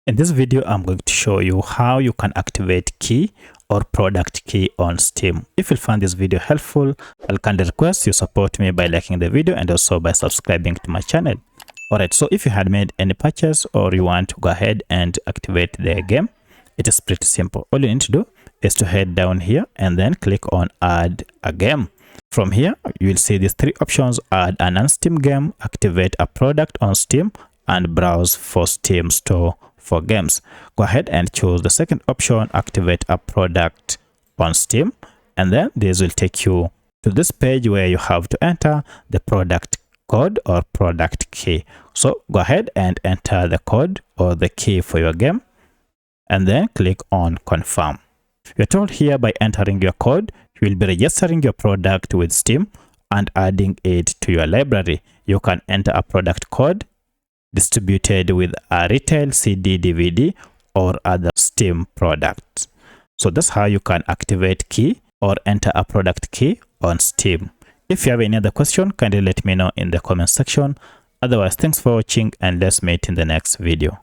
In this video, I'm going to show you how you can activate key or product key on Steam. If you find this video helpful, I'll kindly request you support me by liking the video and also by subscribing to my channel. Alright, so if you had made any purchase or you want to go ahead and activate the game, it is pretty simple. All you need to do is to head down here and then click on add a game. From here, you will see these three options: add a non-Steam game, activate a product on Steam, and browse for Steam Store for games. Go ahead and choose the second option, activate a product on Steam, and then this will take you to this page where you have to enter the product code or product key. So go ahead and enter the code or the key for your game and then click on confirm. You're told here by entering your code, you will be registering your product with Steam and adding it to your library. You can enter a product code distributed with a retail CD, DVD, or other Steam products. So that's how you can activate key or enter a product key on Steam. If you have any other question, kindly let me know in the comment section. Otherwise, thanks for watching and let's meet in the next video.